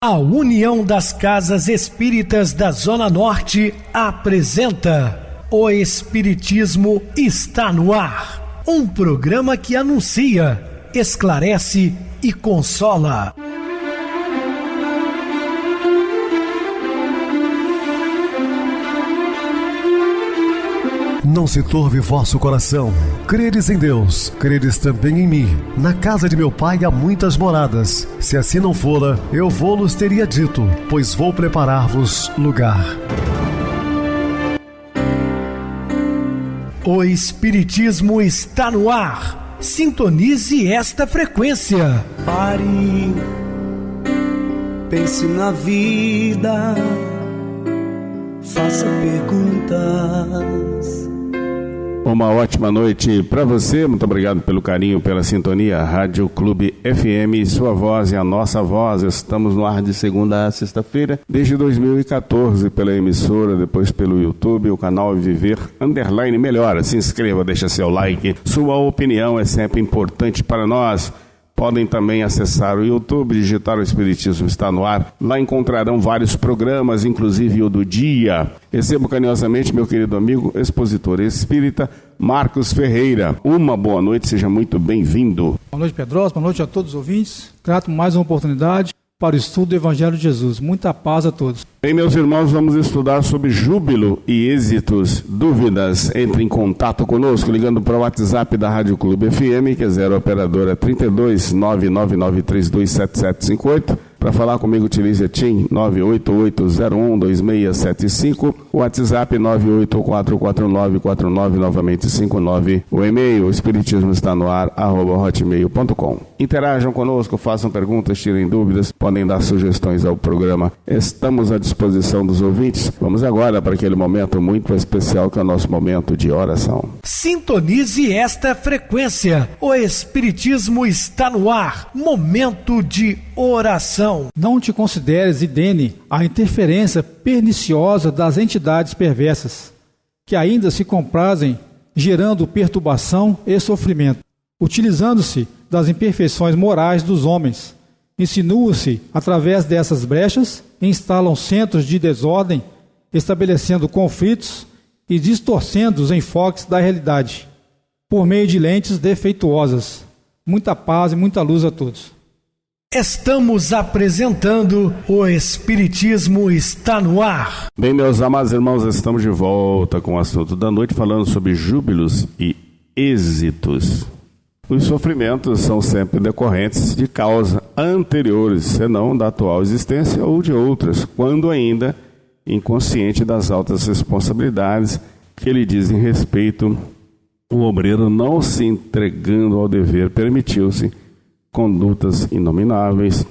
A União das Casas Espíritas da Zona Norte apresenta O Espiritismo está no ar, um programa que anuncia, esclarece e consola. Não se turve vosso coração. Credes em Deus, credes também em mim. Na casa de meu pai há muitas moradas. Se assim não fora, eu vou-los teria dito, pois vou preparar-vos lugar. O Espiritismo está no ar. Sintonize esta frequência. Pare, pense na vida, faça perguntas. Uma ótima noite para você, muito obrigado pelo carinho, pela sintonia. Rádio Clube FM, sua voz e a nossa voz. Estamos no ar de segunda a sexta-feira, desde 2014, pela emissora, depois pelo YouTube, o canal Viver _ Melhora. Se inscreva, deixa seu like, sua opinião é sempre importante para nós. Podem também acessar o YouTube, digitar o Espiritismo está no ar. Lá encontrarão vários programas, inclusive o do dia. Recebo carinhosamente meu querido amigo, expositor espírita, Marcos Ferreira. Uma boa noite, seja muito bem-vindo. Boa noite, Pedrosa, boa noite a todos os ouvintes. Grato por mais uma oportunidade para o estudo do Evangelho de Jesus. Muita paz a todos. Bem, meus irmãos, vamos estudar sobre júbilo e êxitos. Dúvidas? Entre em contato conosco, ligando para o WhatsApp da Rádio Clube FM, que é 0 operadora 32 999327758. Para falar comigo, utilize a TIM 988012675, o WhatsApp 9844949, novamente 59, o e-mail espiritismo está no ar, @hotmail.com. Interajam conosco, façam perguntas, tirem dúvidas, podem dar sugestões ao programa. Estamos à disposição dos ouvintes. Vamos agora para aquele momento muito especial que é o nosso momento de oração. Sintonize esta frequência. O Espiritismo está no ar. Momento de oração. Não te consideres idêneo à interferência perniciosa das entidades perversas, que ainda se comprazem gerando perturbação e sofrimento, utilizando-se das imperfeições morais dos homens. Insinuam-se através dessas brechas, instalam centros de desordem, estabelecendo conflitos e distorcendo os enfoques da realidade, por meio de lentes defeituosas. Muita paz e muita luz a todos. Estamos apresentando O Espiritismo está no ar. Bem, meus amados irmãos, estamos de volta com o assunto da noite, falando sobre júbilos e êxitos. Os sofrimentos são sempre decorrentes de causas anteriores, senão da atual existência ou de outras, quando ainda inconsciente das altas responsabilidades que lhe dizem respeito, o obreiro, não se entregando ao dever, permitiu-se condutas inomináveis,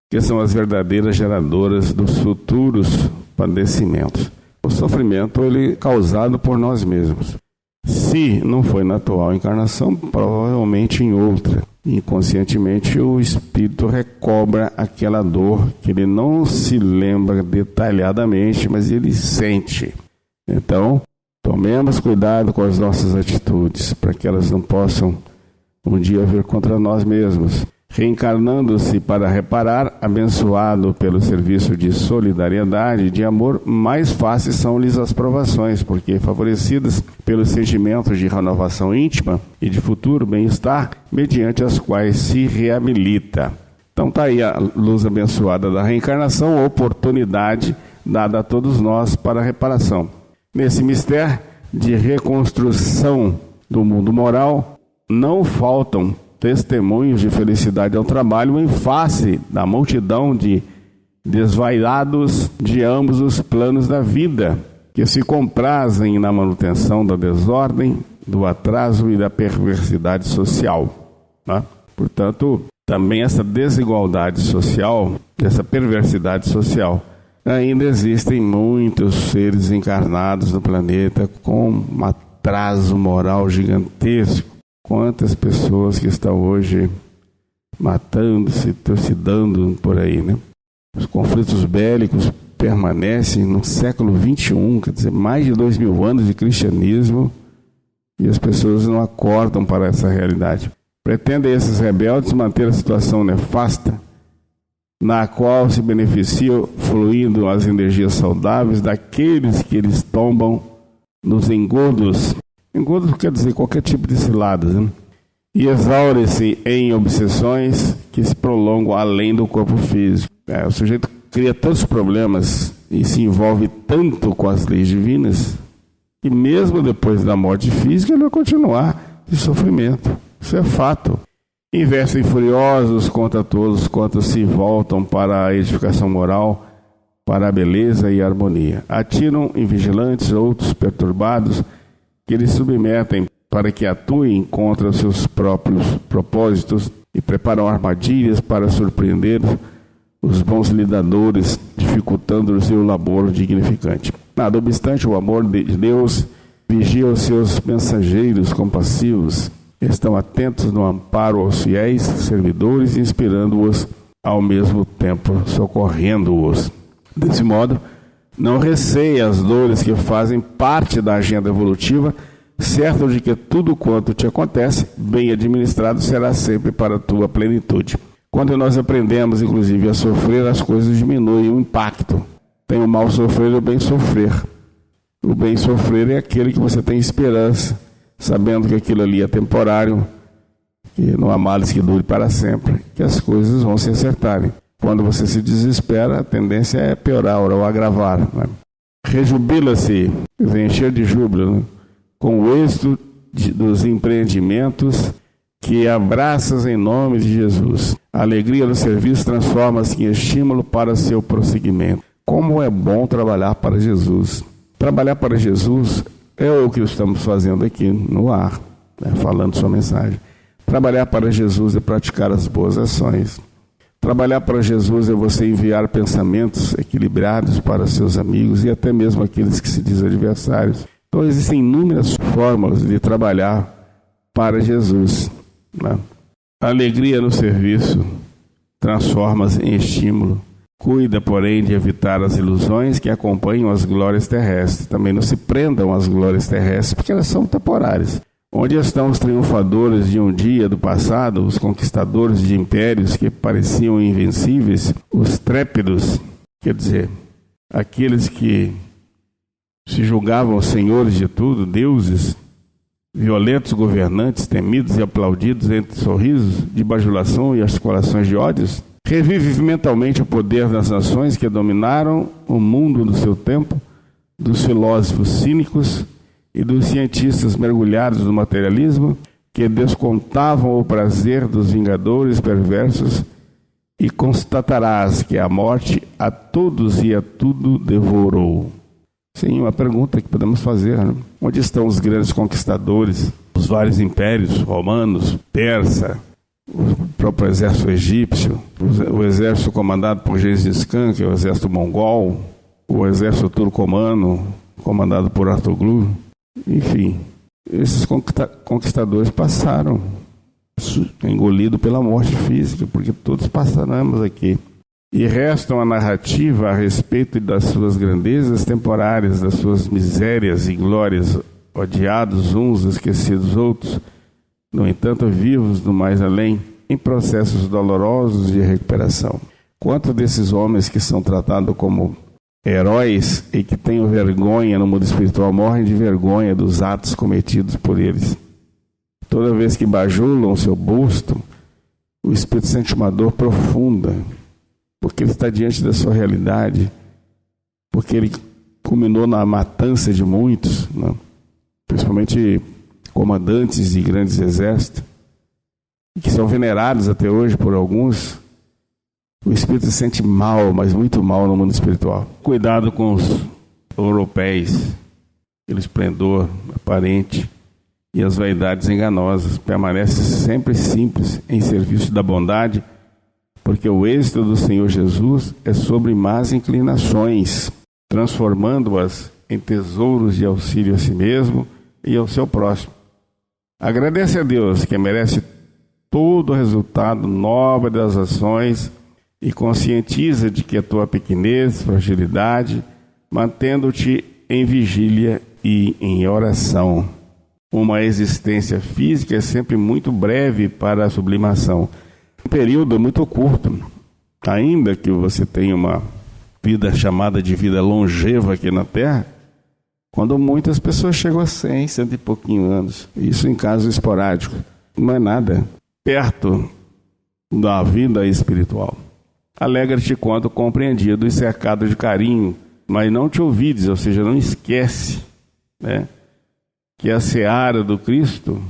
que são as verdadeiras geradoras dos futuros padecimentos. O sofrimento ele é causado por nós mesmos. Se não foi na atual encarnação, provavelmente em outra. Inconscientemente o espírito recobra aquela dor que ele não se lembra detalhadamente, mas ele sente. Então, tomemos cuidado com as nossas atitudes, para que elas não possam um dia vir contra nós mesmos. Reencarnando-se para reparar, abençoado pelo serviço de solidariedade e de amor, mais fáceis são-lhes as provações, porque favorecidas pelos sentimentos de renovação íntima e de futuro bem-estar, mediante as quais se reabilita. Então está aí a luz abençoada da reencarnação, oportunidade dada a todos nós para a reparação. Nesse mistério de reconstrução do mundo moral, não faltam testemunhos de felicidade ao trabalho em face da multidão de desvairados de ambos os planos da vida, que se comprazem na manutenção da desordem, do atraso e da perversidade social, né? Portanto, também essa desigualdade social, essa perversidade social, ainda existem muitos seres encarnados no planeta com um atraso moral gigantesco. Quantas pessoas que estão hoje matando-se, trucidando por aí, né? Os conflitos bélicos permanecem no século XXI, quer dizer, mais de 2000 anos de cristianismo, e as pessoas não acordam para essa realidade. Pretendem esses rebeldes manter a situação nefasta na qual se beneficiam, fluindo as energias saudáveis daqueles que eles tombam nos engodos. Engodos quer dizer qualquer tipo de ciladas, né? E exaure-se em obsessões que se prolongam além do corpo físico. O sujeito cria tantos problemas e se envolve tanto com as leis divinas que mesmo depois da morte física ele vai continuar de sofrimento. Isso é fato. Investem furiosos contra todos quantos se voltam para a edificação moral, para a beleza e a harmonia. Atiram em vigilantes outros perturbados que eles submetem para que atuem contra os seus próprios propósitos e preparam armadilhas para surpreender os bons lidadores, dificultando-lhes o labor dignificante. Nada obstante, o amor de Deus vigia os seus mensageiros compassivos, estão atentos no amparo aos fiéis servidores, inspirando-os ao mesmo tempo, socorrendo-os. Desse modo, não receia as dores que fazem parte da agenda evolutiva, certo de que tudo quanto te acontece, bem administrado, será sempre para a tua plenitude. Quando nós aprendemos, inclusive, a sofrer, as coisas diminuem o impacto. Tem o mal sofrer e o bem sofrer. O bem sofrer é aquele que você tem esperança, sabendo que aquilo ali é temporário, que não há males que dure para sempre, que as coisas vão se acertarem. Quando você se desespera, a tendência é piorar ou agravar. Né? Rejubila-se, encher de júbilo, né? Com o êxito dos empreendimentos que abraças em nome de Jesus. A alegria do serviço transforma-se em estímulo para seu prosseguimento. Como é bom trabalhar para Jesus. Trabalhar para Jesus é o que estamos fazendo aqui no ar, né, falando sua mensagem. Trabalhar para Jesus é praticar as boas ações. Trabalhar para Jesus é você enviar pensamentos equilibrados para seus amigos e até mesmo aqueles que se dizem adversários. Então existem inúmeras formas de trabalhar para Jesus. Né? A alegria no serviço transforma-se em estímulo. Cuida, porém, de evitar as ilusões que acompanham as glórias terrestres. Também não se prendam às glórias terrestres, porque elas são temporárias. Onde estão os triunfadores de um dia do passado, os conquistadores de impérios que pareciam invencíveis, os trépidos, quer dizer, aqueles que se julgavam senhores de tudo, deuses, violentos governantes, temidos e aplaudidos entre sorrisos de bajulação e articulações de ódios? Revive mentalmente o poder das nações que dominaram o mundo do seu tempo, dos filósofos cínicos e dos cientistas mergulhados no materialismo, que descontavam o prazer dos vingadores perversos, e constatarás que a morte a todos e a tudo devorou. Sim, uma pergunta que podemos fazer, né? Onde estão os grandes conquistadores, os vários impérios romanos, persa, o próprio exército egípcio, o exército comandado por Gengis Khan, que é o exército mongol, o exército turcomano, comandado por Artuglu. Enfim, esses conquistadores passaram, engolidos pela morte física, porque todos passaremos aqui. E restam a narrativa a respeito das suas grandezas temporárias, das suas misérias e glórias, odiados uns, esquecidos outros, no entanto vivos do mais além, em processos dolorosos de recuperação. Quantos desses homens que são tratados como heróis e que têm vergonha no mundo espiritual morrem de vergonha dos atos cometidos por eles? Toda vez que bajulam o seu busto, o espírito sente uma dor profunda, porque ele está diante da sua realidade, porque ele culminou na matança de muitos, né? Principalmente comandantes de grandes exércitos, que são venerados até hoje por alguns. O espírito se sente mal, mas muito mal no mundo espiritual. Cuidado com os europeus, aquele esplendor aparente e as vaidades enganosas. Permanece sempre simples em serviço da bondade, porque o êxito do Senhor Jesus é sobre más inclinações, transformando-as em tesouros de auxílio a si mesmo e ao seu próximo. Agradece a Deus, que merece todo o resultado nobre das ações, e conscientiza de que a tua pequenez, fragilidade, mantendo-te em vigília e em oração. Uma existência física é sempre muito breve para a sublimação. Um período muito curto. Ainda que você tenha uma vida chamada de vida longeva aqui na Terra, quando muitas pessoas chegam a 100 e pouquinho anos, isso em caso esporádico, não é nada perto da vida espiritual. Alegra-te quando compreendido e cercado de carinho, mas não te ouvides, ou seja, não esquece, né, que a seara do Cristo,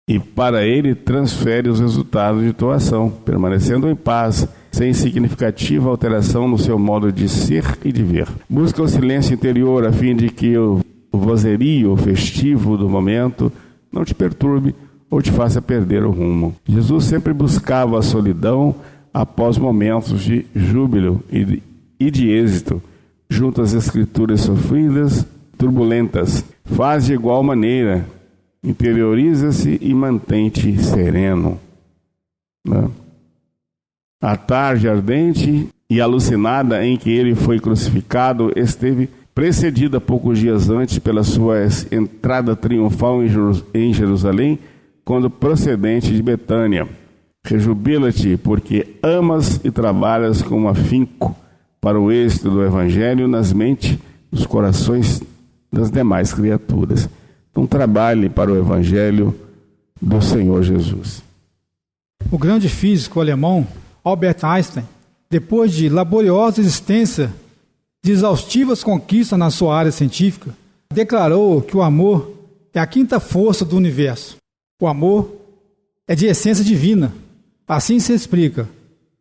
e para ele transfere os resultados de tua ação, permanecendo em paz, sem significativa alteração no seu modo de ser e de ver. Busca o silêncio interior a fim de que o vozerio festivo do momento não te perturbe ou te faça perder o rumo. Jesus sempre buscava a solidão após momentos de júbilo e de êxito, junto às escrituras sofridas, turbulentas. Faz de igual maneira, interioriza-se e mantém-te sereno. Né? A tarde ardente e alucinada em que ele foi crucificado esteve precedida poucos dias antes pela sua entrada triunfal em Jerusalém, quando procedente de Betânia. Rejubila-te, porque amas e trabalhas com afinco para o êxito do Evangelho nas mentes, nos corações das demais criaturas. Então trabalhe para o Evangelho do Senhor Jesus. O grande físico alemão Albert Einstein, depois de laboriosa existência de exaustivas conquistas na sua área científica, declarou que o amor é a quinta força do universo. O amor é de essência divina. Assim se explica.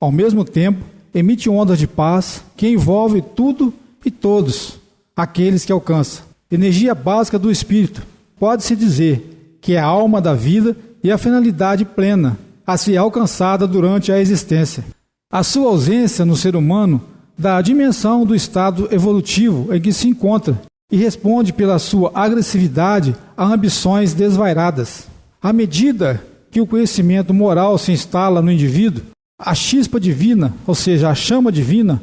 Ao mesmo tempo, emite ondas de paz que envolve tudo e todos aqueles que alcança. Energia básica do espírito. Pode-se dizer que é a alma da vida e a finalidade plena a ser alcançada durante a existência. A sua ausência no ser humano dá a dimensão do estado evolutivo em que se encontra e responde pela sua agressividade a ambições desvairadas. À medida que o conhecimento moral se instala no indivíduo, a chispa divina, ou seja, a chama divina,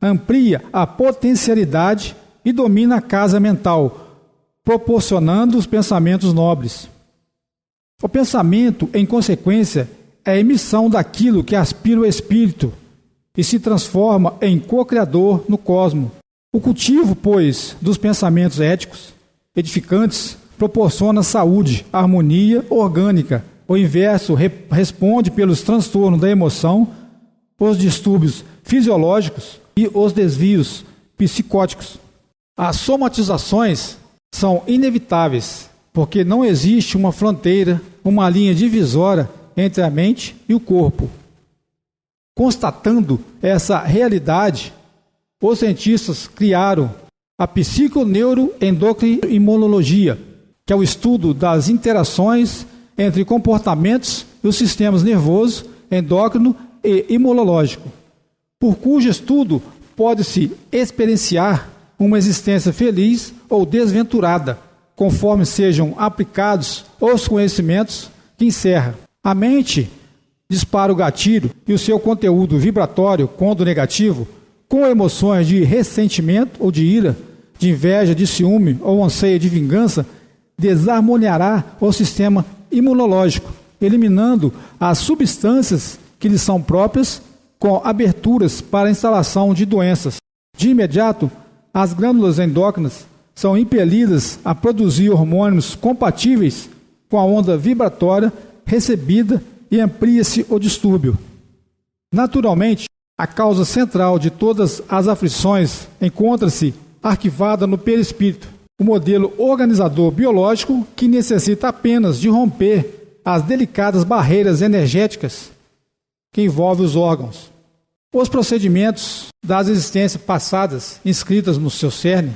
amplia a potencialidade e domina a casa mental, proporcionando os pensamentos nobres. O pensamento, em consequência, é a emissão daquilo que aspira o espírito e se transforma em co-criador no cosmos. O cultivo, pois, dos pensamentos éticos, edificantes, proporciona saúde, harmonia orgânica. O inverso responde pelos transtornos da emoção, os distúrbios fisiológicos e os desvios psicóticos. As somatizações são inevitáveis, porque não existe uma fronteira, uma linha divisória entre a mente e o corpo. Constatando essa realidade, os cientistas criaram a psiconeuroendocrinologia, que é o estudo das interações entre comportamentos e os sistemas nervoso, endócrino e imunológico, por cujo estudo pode-se experienciar uma existência feliz ou desventurada, conforme sejam aplicados os conhecimentos que encerra. A mente dispara o gatilho e o seu conteúdo vibratório, quando negativo, com emoções de ressentimento ou de ira, de inveja, de ciúme ou anseio de vingança, desarmoniará o sistema imunológico, eliminando as substâncias que lhe são próprias, com aberturas para a instalação de doenças. De imediato, as glândulas endócrinas são impelidas a produzir hormônios compatíveis com a onda vibratória recebida e amplia-se o distúrbio. Naturalmente, a causa central de todas as aflições encontra-se arquivada no perispírito, o modelo organizador biológico que necessita apenas de romper as delicadas barreiras energéticas que envolvem os órgãos. Os procedimentos das existências passadas inscritas no seu cerne,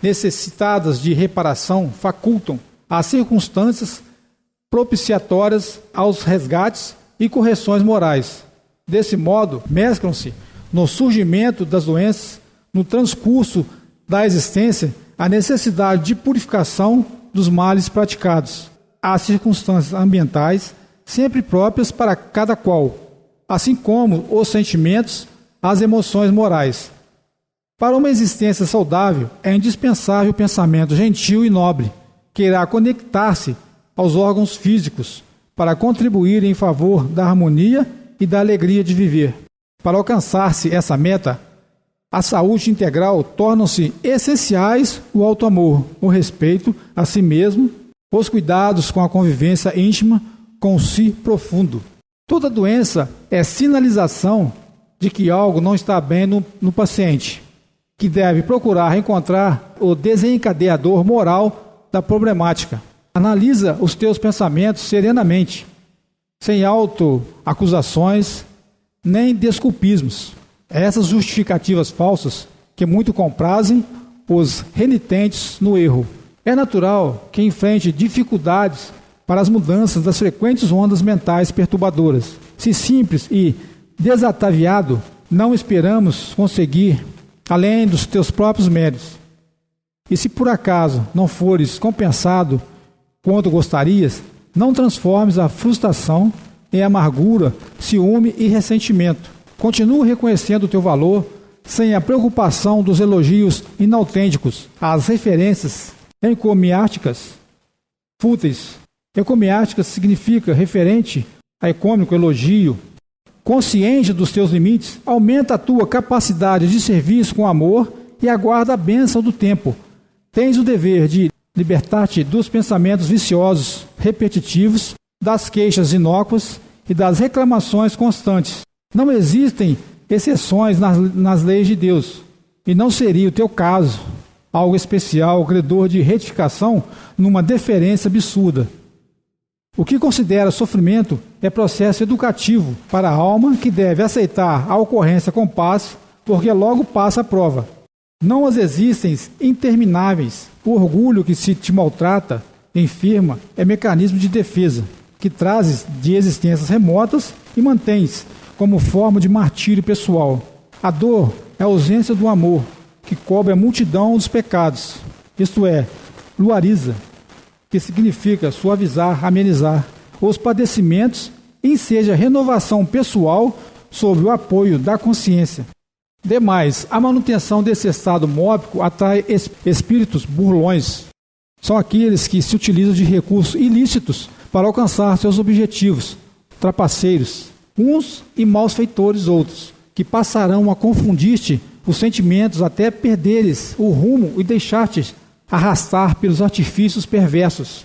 necessitadas de reparação, facultam as circunstâncias propiciatórias aos resgates e correções morais. Desse modo, mesclam-se no surgimento das doenças, no transcurso da existência, a necessidade de purificação dos males praticados, as circunstâncias ambientais sempre próprias para cada qual, assim como os sentimentos, as emoções morais. Para uma existência saudável, é indispensável o pensamento gentil e nobre, que irá conectar-se aos órgãos físicos para contribuir em favor da harmonia e da alegria de viver. Para alcançar-se essa meta, a saúde integral tornam-se essenciais o auto-amor, o respeito a si mesmo, os cuidados com a convivência íntima com o si profundo. Toda doença é sinalização de que algo não está bem no paciente, que deve procurar encontrar o desencadeador moral da problemática. Analisa os teus pensamentos serenamente, sem autoacusações nem desculpismos. Essas justificativas falsas que muito comprazem os renitentes no erro. É natural que enfrente dificuldades para as mudanças das frequentes ondas mentais perturbadoras. Se simples e desataviado, não esperamos conseguir além dos teus próprios méritos. E se por acaso não fores compensado quanto gostarias, não transformes a frustração em amargura, ciúme e ressentimento. Continua reconhecendo o teu valor sem a preocupação dos elogios inautênticos, as referências encomiásticas fúteis. Encomiásticas significa referente a ecômico, elogio. Consciente dos teus limites, aumenta a tua capacidade de serviço com amor e aguarda a bênção do tempo. Tens o dever de libertar-te dos pensamentos viciosos, repetitivos, das queixas inócuas e das reclamações constantes. Não existem exceções nas leis de Deus, e não seria o teu caso algo especial, credor de retificação numa deferência absurda. O que considera sofrimento é processo educativo para a alma que deve aceitar a ocorrência com paz, porque logo passa a prova. Não as existem intermináveis. O orgulho que se te maltrata, enferma, é mecanismo de defesa, que trazes de existências remotas e mantens como forma de martírio pessoal. A dor é a ausência do amor, que cobre a multidão dos pecados, isto é, luariza, que significa suavizar, amenizar os padecimentos e enseja renovação pessoal sob o apoio da consciência. Demais, a manutenção desse estado móbico atrai espíritos burlões. São aqueles que se utilizam de recursos ilícitos para alcançar seus objetivos, trapaceiros, uns e malfeitores outros, que passarão a confundir-te os sentimentos até perderes o rumo e deixar-te arrastar pelos artifícios perversos.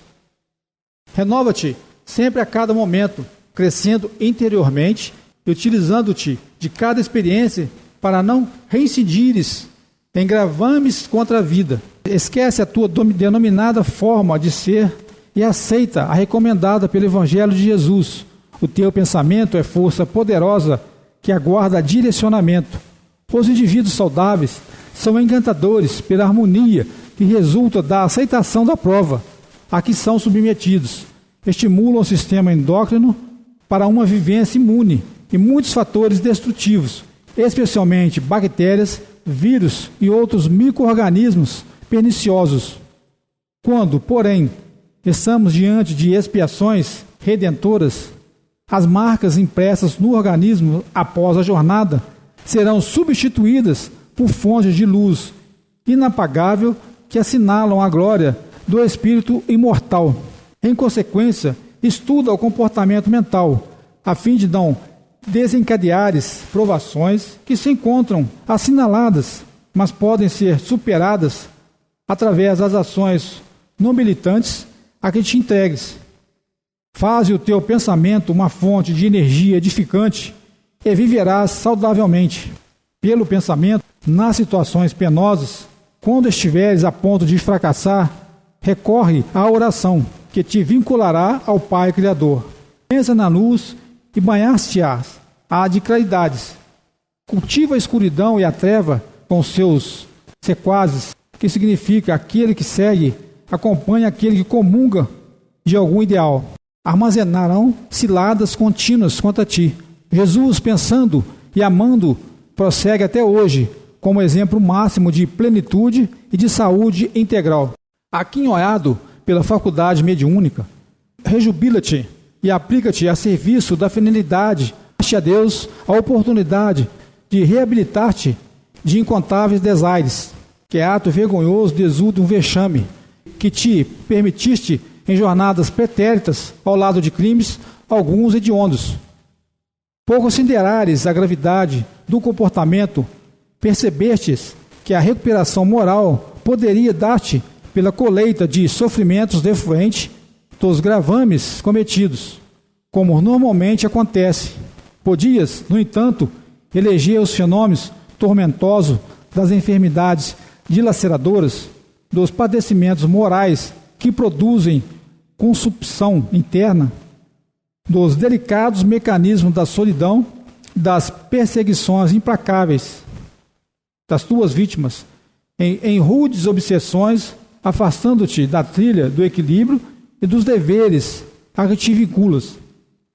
Renova-te sempre a cada momento, crescendo interiormente e utilizando-te de cada experiência para não reincidires em gravames contra a vida. Esquece a tua denominada forma de ser e aceita a recomendada pelo Evangelho de Jesus. O teu pensamento é força poderosa que aguarda direcionamento. Os indivíduos saudáveis são encantadores pela harmonia que resulta da aceitação da prova a que são submetidos. Estimulam o sistema endócrino para uma vivência imune e muitos fatores destrutivos, especialmente bactérias, vírus e outros micro-organismos perniciosos. Quando, porém, estamos diante de expiações redentoras, as marcas impressas no organismo após a jornada serão substituídas por fontes de luz inapagável que assinalam a glória do espírito imortal. Em consequência, estuda o comportamento mental, a fim de não desencadeares provações que se encontram assinaladas, mas podem ser superadas através das ações não militantes a que te entregues. Faze o teu pensamento uma fonte de energia edificante e viverás saudavelmente. Pelo pensamento, nas situações penosas, quando estiveres a ponto de fracassar, recorre à oração, que te vinculará ao Pai Criador. Pensa na luz e banhar-se-ás de claridades. Cultiva a escuridão e a treva com seus sequazes, que significa aquele que segue, acompanha aquele que comunga de algum ideal. Armazenarão ciladas contínuas quanto a ti. Jesus, pensando e amando, prossegue até hoje como exemplo máximo de plenitude e de saúde integral. Aquinhoado pela faculdade mediúnica, rejubila-te e aplica-te a serviço da finalidade. Dá-te a Deus a oportunidade de reabilitar-te de incontáveis desaires, que é ato vergonhoso de exudo um vexame, que te permitiste em jornadas pretéritas ao lado de crimes, alguns hediondos. Por considerares a gravidade do comportamento, percebestes que a recuperação moral poderia dar-te pela colheita de sofrimentos decorrentes dos gravames cometidos, como normalmente acontece. Podias, no entanto, eleger os fenômenos tormentosos das enfermidades dilaceradoras, dos padecimentos morais que produzem consumpção interna, dos delicados mecanismos da solidão, das perseguições implacáveis das tuas vítimas, em rudes obsessões, afastando-te da trilha do equilíbrio e dos deveres a que te vinculas.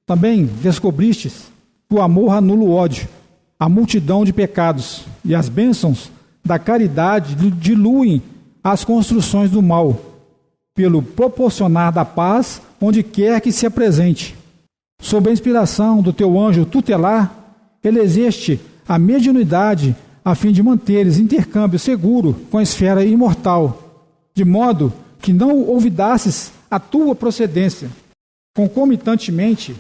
Também descobristes que o amor anula o ódio, a multidão de pecados, e as bênçãos da caridade diluem as construções do mal, pelo proporcionar da paz onde quer que se apresente. Sob a inspiração do teu anjo tutelar, elegeste a mediunidade a fim de manteres intercâmbio seguro com a esfera imortal, de modo que não olvidasses a tua procedência. Concomitantemente,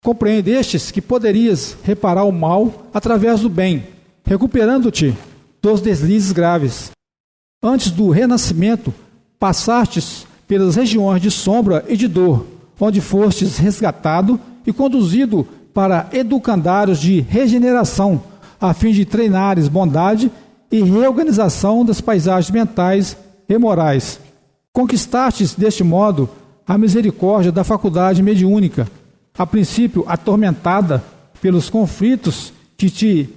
compreendestes que poderias reparar o mal através do bem, recuperando-te dos deslizes graves. Antes do renascimento, passastes pelas regiões de sombra e de dor, onde fostes resgatado e conduzido para educandários de regeneração, a fim de treinares bondade e reorganização das paisagens mentais e morais. Conquistastes, deste modo, a misericórdia da faculdade mediúnica, a princípio atormentada pelos conflitos que te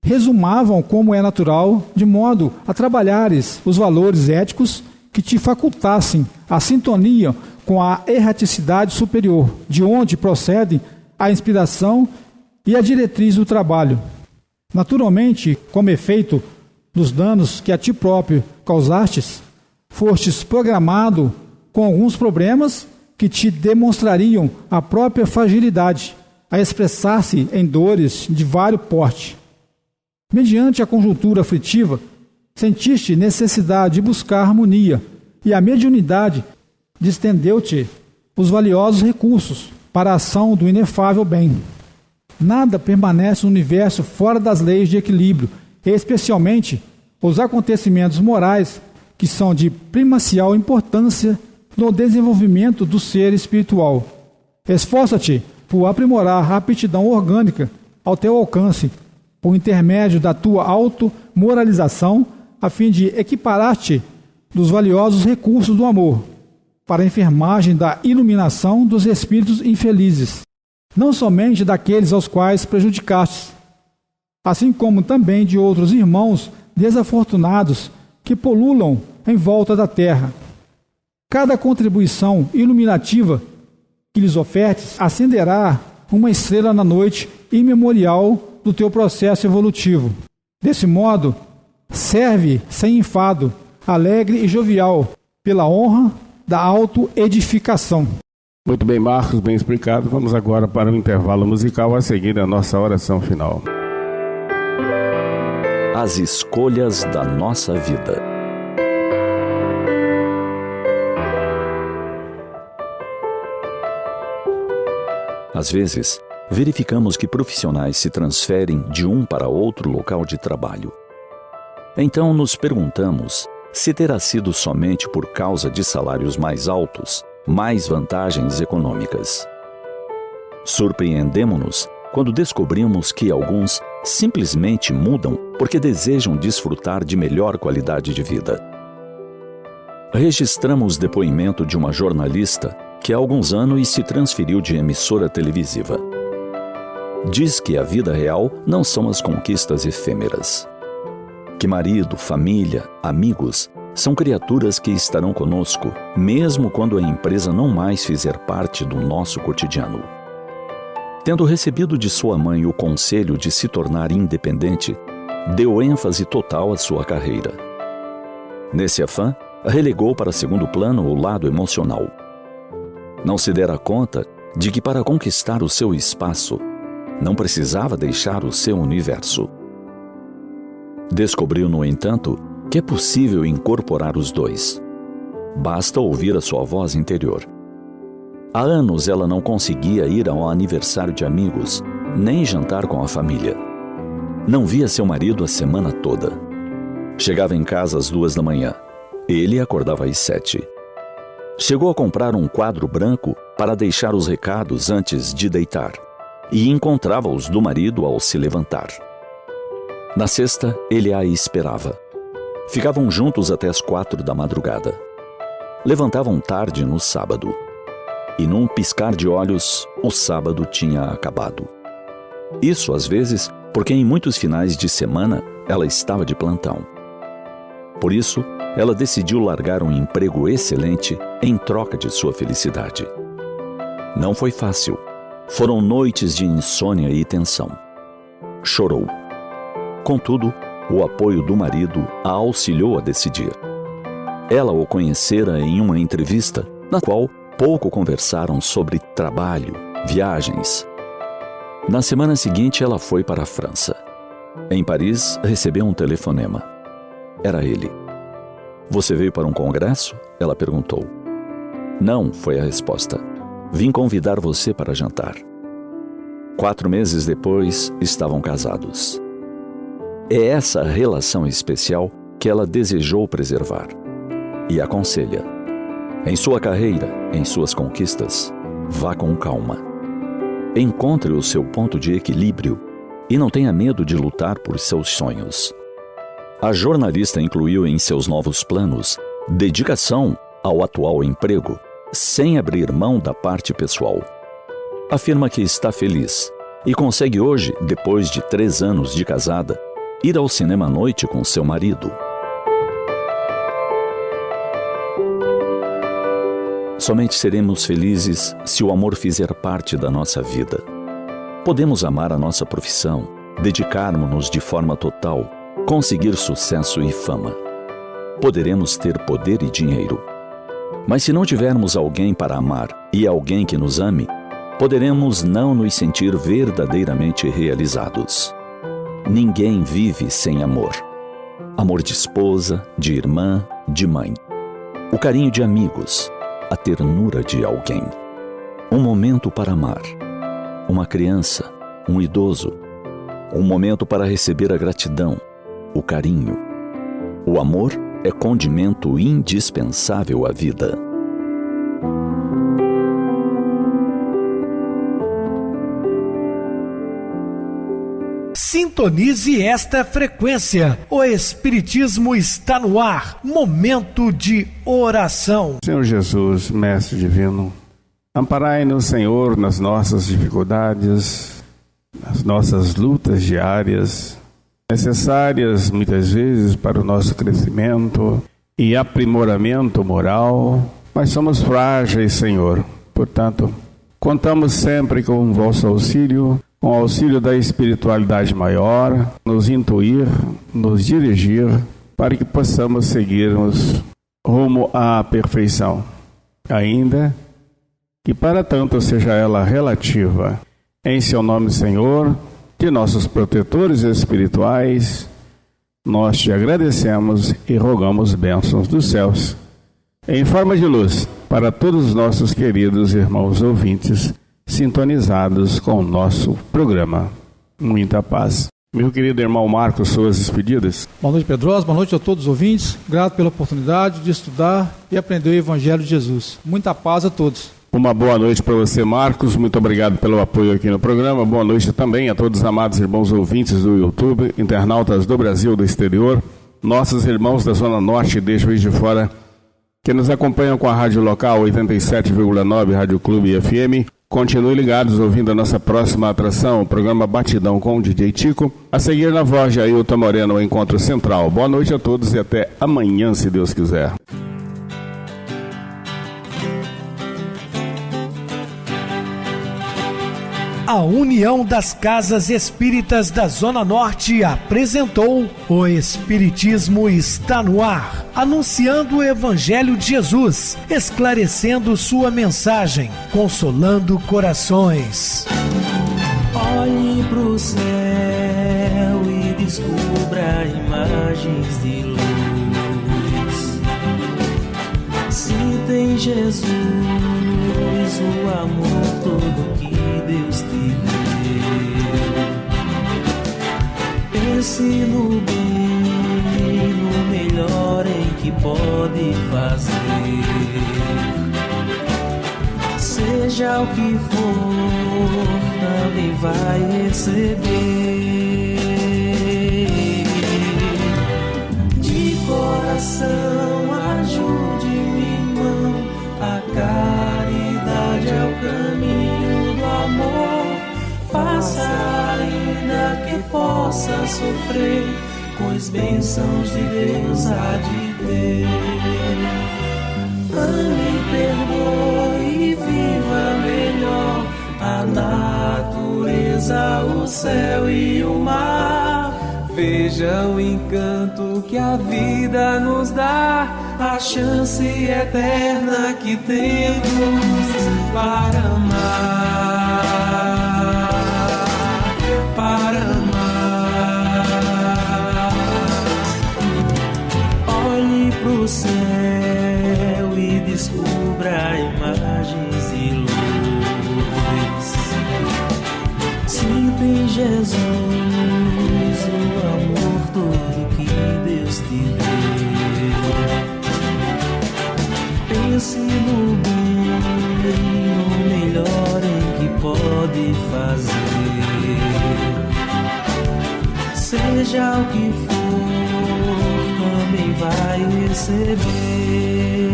resumavam como é natural, de modo a trabalhares os valores éticos que te facultassem a sintonia com a erraticidade superior, de onde procedem a inspiração e a diretriz do trabalho. Naturalmente, como efeito dos danos que a ti próprio causastes, fostes programado com alguns problemas que te demonstrariam a própria fragilidade, a expressar-se em dores de vário porte. Mediante a conjuntura aflitiva, sentiste necessidade de buscar harmonia, e a mediunidade distendeu-te os valiosos recursos para a ação do inefável bem. Nada permanece no universo fora das leis de equilíbrio, especialmente os acontecimentos morais que são de primacial importância no desenvolvimento do ser espiritual. Esforça-te por aprimorar a aptidão orgânica ao teu alcance, por intermédio da tua auto-moralização, a fim de equiparar-te dos valiosos recursos do amor, para a enfermagem da iluminação dos espíritos infelizes, não somente daqueles aos quais prejudicaste, assim como também de outros irmãos desafortunados que pululam em volta da terra. Cada contribuição iluminativa que lhes ofertes acenderá uma estrela na noite imemorial do teu processo evolutivo. Desse modo, serve sem enfado, alegre e jovial, pela honra da autoedificação. Muito bem, Marcos, bem explicado. Vamos agora para o intervalo musical, a seguir a nossa oração final. As escolhas da nossa vida. Às vezes, verificamos que profissionais se transferem de um para outro local de trabalho. Então nos perguntamos se terá sido somente por causa de salários mais altos, mais vantagens econômicas. Surpreendemo-nos quando descobrimos que alguns simplesmente mudam porque desejam desfrutar de melhor qualidade de vida. Registramos depoimento de uma jornalista que há alguns anos se transferiu de emissora televisiva. Diz que a vida real não são as conquistas efêmeras. Que marido, família, amigos são criaturas que estarão conosco, mesmo quando a empresa não mais fizer parte do nosso cotidiano. Tendo recebido de sua mãe o conselho de se tornar independente, deu ênfase total à sua carreira. Nesse afã, relegou para segundo plano o lado emocional. Não se dera conta de que para conquistar o seu espaço, não precisava deixar o seu universo. Descobriu, no entanto, que é possível incorporar os dois. Basta ouvir a sua voz interior. Há anos ela não conseguia ir ao aniversário de amigos nem jantar com a família. Não via seu marido a semana toda. Chegava em casa às 2 da manhã. Ele acordava às 7. Chegou a comprar um quadro branco para deixar os recados antes de deitar e encontrava-os do marido ao se levantar. Na sexta, ele a esperava. Ficavam juntos até as 4 da madrugada. Levantavam tarde no sábado. E num piscar de olhos, o sábado tinha acabado. Isso, às vezes, porque em muitos finais de semana ela estava de plantão. Por isso, ela decidiu largar um emprego excelente em troca de sua felicidade. Não foi fácil. Foram noites de insônia e tensão. Chorou. Contudo, o apoio do marido a auxiliou a decidir. Ela o conhecera em uma entrevista, na qual pouco conversaram sobre trabalho, viagens. Na semana seguinte, ela foi para a França. Em Paris, recebeu um telefonema. Era ele. "Você veio para um congresso?" ela perguntou. "Não", foi a resposta. "Vim convidar você para jantar." 4 meses depois, estavam casados. É essa relação especial que ela desejou preservar. E aconselha: em sua carreira, em suas conquistas, vá com calma. Encontre o seu ponto de equilíbrio e não tenha medo de lutar por seus sonhos. A jornalista incluiu em seus novos planos dedicação ao atual emprego, sem abrir mão da parte pessoal. Afirma que está feliz e consegue hoje, depois de 3 anos de casada, ir ao cinema à noite com seu marido. Somente seremos felizes se o amor fizer parte da nossa vida. Podemos amar a nossa profissão, dedicarmos-nos de forma total, conseguir sucesso e fama. Poderemos ter poder e dinheiro. Mas se não tivermos alguém para amar e alguém que nos ame, poderemos não nos sentir verdadeiramente realizados. Ninguém vive sem amor. Amor de esposa, de irmã, de mãe. O carinho de amigos, a ternura de alguém. Um momento para amar. Uma criança, um idoso. Um momento para receber a gratidão, o carinho. O amor é condimento indispensável à vida. Sintonize esta frequência. O Espiritismo está no ar. Momento de oração. Senhor Jesus, Mestre Divino, amparai-nos, Senhor, nas nossas dificuldades, nas nossas lutas diárias, necessárias muitas vezes para o nosso crescimento e aprimoramento moral, mas somos frágeis, Senhor. Portanto, contamos sempre com o vosso auxílio, com o auxílio da espiritualidade maior, nos intuir, nos dirigir, para que possamos seguirmos rumo à perfeição, ainda que para tanto seja ela relativa. Em seu nome, Senhor, de nossos protetores espirituais, nós te agradecemos e rogamos bênçãos dos céus, em forma de luz, para todos os nossos queridos irmãos ouvintes, sintonizados com o nosso programa. Muita paz. Meu querido irmão Marcos, suas despedidas. Boa noite, Pedrosa. Boa noite a todos os ouvintes. Grato pela oportunidade de estudar e aprender o Evangelho de Jesus. Muita paz a todos. Uma boa noite para você, Marcos. Muito obrigado pelo apoio aqui no programa. Boa noite também a todos os amados irmãos ouvintes do YouTube, internautas do Brasil e do exterior, nossos irmãos da Zona Norte e de Juiz de Fora, que nos acompanham com a rádio local 87,9 Rádio Clube FM. Continuem ligados ouvindo a nossa próxima atração, o programa Batidão com o DJ Tico. A seguir na voz de Ailton Moreno, o Encontro Central. Boa noite a todos e até amanhã, se Deus quiser. A União das Casas Espíritas da Zona Norte apresentou O Espiritismo está no ar, anunciando o Evangelho de Jesus, esclarecendo sua mensagem, consolando corações. Olhe pro céu e descubra imagens de luz. Se tem Jesus, o amor todo que Deus te deu. Pense no bem, no melhor em que pode fazer. Seja o que for, também vai receber. De coração, ajude-me, irmão. A caridade é o caminho do amor. Faça ainda que possa sofrer, pois bênçãos de Deus há de ter. Ame, perdoe e viva melhor a natureza, o céu e o mar. Veja o encanto que a vida nos dá, a chance eterna que temos para amar, para amar. Olhe pro céu e descubra imagens e luz. Sinta em Jesus o amor todo que Deus te deu. Pense no bem, no melhor em que pode fazer. Seja o que for, também vai receber.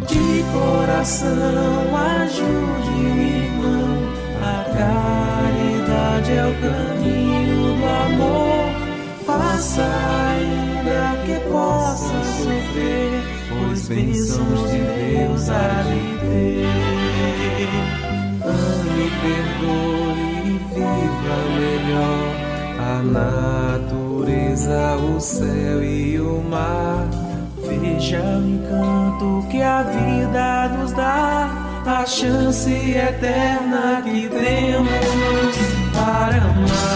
De coração, ajude o irmão. A caridade é o caminho do amor. Faça ainda que possa sofrer, pois bênçãos de Deus há de ter. Ame, perdoe e viva melhor a natureza, o céu e o mar. Veja o encanto que a vida nos dá, a chance eterna que temos para amar.